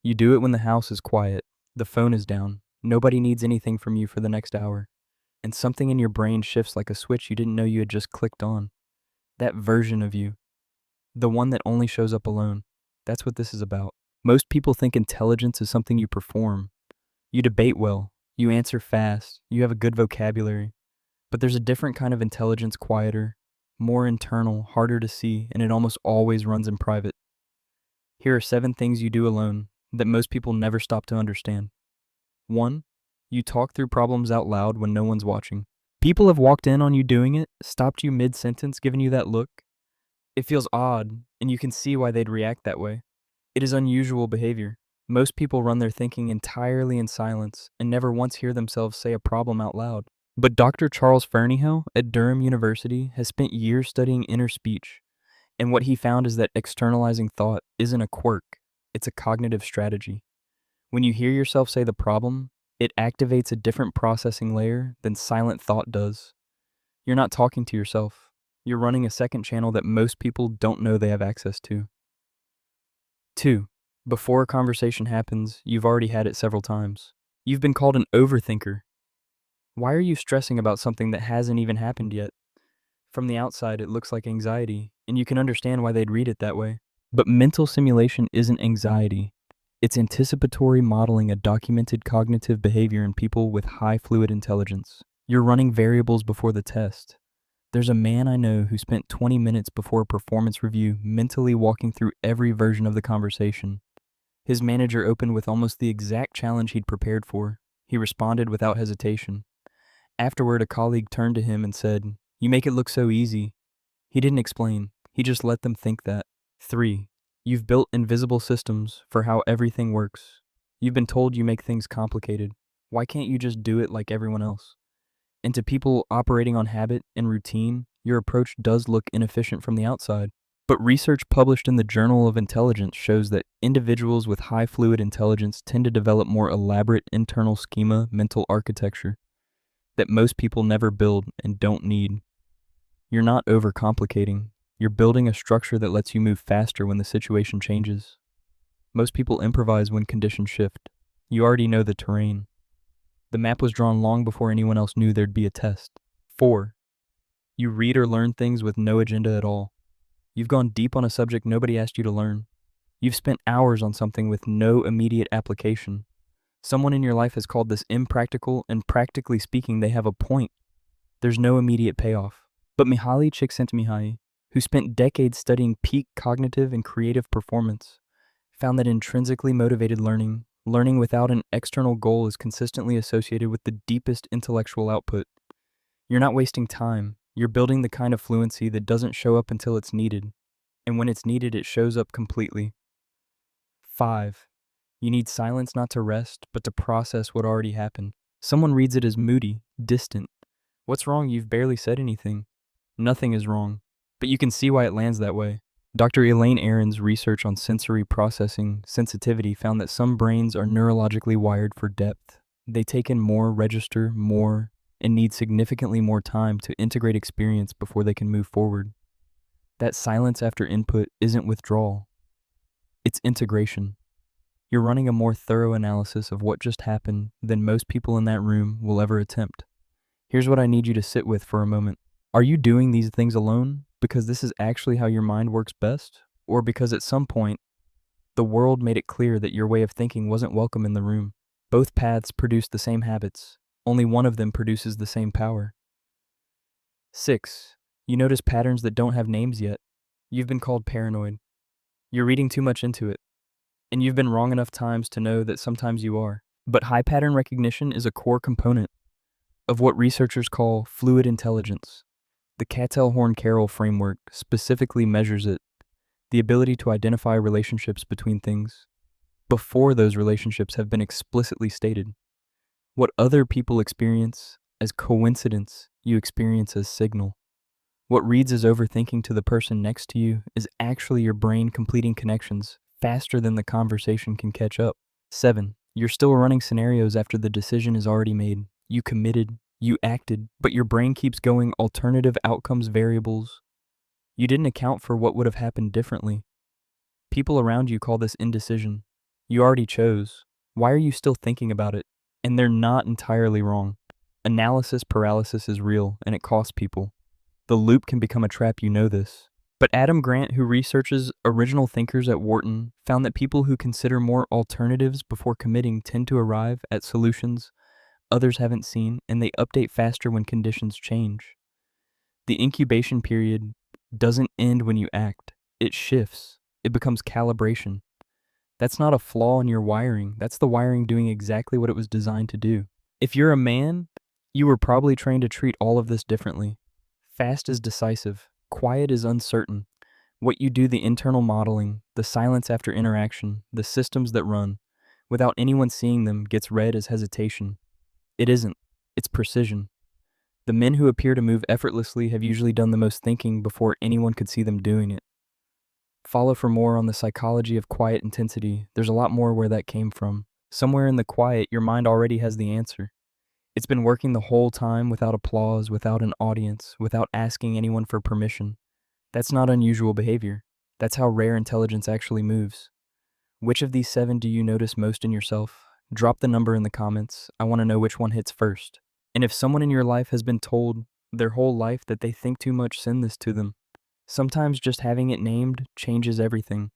You do it when the house is quiet, the phone is down, nobody needs anything from you for the next hour, and something in your brain shifts like a switch you didn't know you had just clicked on. That version of you, the one that only shows up alone. That's what this is about. Most people think intelligence is something you perform. You debate well, you answer fast, you have a good vocabulary. But there's a different kind of intelligence, quieter, more internal, harder to see, and it almost always runs in private. Here are 7 things you do alone that most people never stop to understand. 1. You talk through problems out loud when no one's watching. People have walked in on you doing it, stopped you mid-sentence, given you that look. It feels odd, and you can see why they'd react that way. It is unusual behavior. Most people run their thinking entirely in silence and never once hear themselves say a problem out loud. But Dr. Charles Fernyhill at Durham University has spent years studying inner speech, and what he found is that externalizing thought isn't a quirk, it's a cognitive strategy. When you hear yourself say the problem, it activates a different processing layer than silent thought does. You're not talking to yourself. You're running a second channel that most people don't know they have access to. 2. Before a conversation happens, you've already had it several times. You've been called an overthinker. Why are you stressing about something that hasn't even happened yet? From the outside, it looks like anxiety, and you can understand why they'd read it that way. But mental simulation isn't anxiety. It's anticipatory modeling a documented cognitive behavior in people with high fluid intelligence. You're running variables before the test. There's a man I know who spent 20 minutes before a performance review mentally walking through every version of the conversation. His manager opened with almost the exact challenge he'd prepared for. He responded without hesitation. Afterward, a colleague turned to him and said, "You make it look so easy." He didn't explain. He just let them think that. 3. You've built invisible systems for how everything works. You've been told you make things complicated. Why can't you just do it like everyone else? And to people operating on habit and routine, your approach does look inefficient from the outside. But research published in the Journal of Intelligence shows that individuals with high fluid intelligence tend to develop more elaborate internal schema mental architecture that most people never build and don't need. You're not overcomplicating. You're building a structure that lets you move faster when the situation changes. Most people improvise when conditions shift. You already know the terrain. The map was drawn long before anyone else knew there'd be a test. 4. You read or learn things with no agenda at all. You've gone deep on a subject nobody asked you to learn. You've spent hours on something with no immediate application. Someone in your life has called this impractical, and practically speaking, they have a point. There's no immediate payoff. But Mihaly Csikszentmihalyi, who spent decades studying peak cognitive and creative performance, found that intrinsically motivated learning without an external goal, is consistently associated with the deepest intellectual output. You're not wasting time. You're building the kind of fluency that doesn't show up until it's needed. And when it's needed, it shows up completely. 5. You need silence not to rest, but to process what already happened. Someone reads it as moody, distant. What's wrong? You've barely said anything. Nothing is wrong. But you can see why it lands that way. Dr. Elaine Aron's research on sensory processing sensitivity found that some brains are neurologically wired for depth. They take in more, register more, and need significantly more time to integrate experience before they can move forward. That silence after input isn't withdrawal. It's integration. You're running a more thorough analysis of what just happened than most people in that room will ever attempt. Here's what I need you to sit with for a moment. Are you doing these things alone because this is actually how your mind works best? Or because at some point, the world made it clear that your way of thinking wasn't welcome in the room? Both paths produce the same habits. Only one of them produces the same power. 6. You notice patterns that don't have names yet. You've been called paranoid. You're reading too much into it. And you've been wrong enough times to know that sometimes you are. But high pattern recognition is a core component of what researchers call fluid intelligence. The Cattell-Horn-Carroll framework specifically measures it, the ability to identify relationships between things before those relationships have been explicitly stated. What other people experience as coincidence, you experience as signal. What reads as overthinking to the person next to you is actually your brain completing connections faster than the conversation can catch up. 7. You're still running scenarios after the decision is already made. You committed, you acted, but your brain keeps going alternative outcomes variables. You didn't account for what would have happened differently. People around you call this indecision. You already chose. Why are you still thinking about it? And they're not entirely wrong. Analysis paralysis is real, and it costs people. The loop can become a trap, you know this. But Adam Grant, who researches original thinkers at Wharton, found that people who consider more alternatives before committing tend to arrive at solutions others haven't seen, and they update faster when conditions change. The incubation period doesn't end when you act. It shifts. It becomes calibration. That's not a flaw in your wiring. That's the wiring doing exactly what it was designed to do. If you're a man, you were probably trained to treat all of this differently. Fast is decisive. Quiet is uncertain. What you do, the internal modeling, the silence after interaction, the systems that run, without anyone seeing them, gets read as hesitation. It isn't. It's precision. The men who appear to move effortlessly have usually done the most thinking before anyone could see them doing it. Follow for more on the psychology of quiet intensity. There's a lot more where that came from. Somewhere in the quiet, your mind already has the answer. It's been working the whole time without applause, without an audience, without asking anyone for permission. That's not unusual behavior. That's how rare intelligence actually moves. Which of these 7 do you notice most in yourself? Drop the number in the comments. I want to know which one hits first. And if someone in your life has been told their whole life that they think too much, send this to them. Sometimes just having it named changes everything.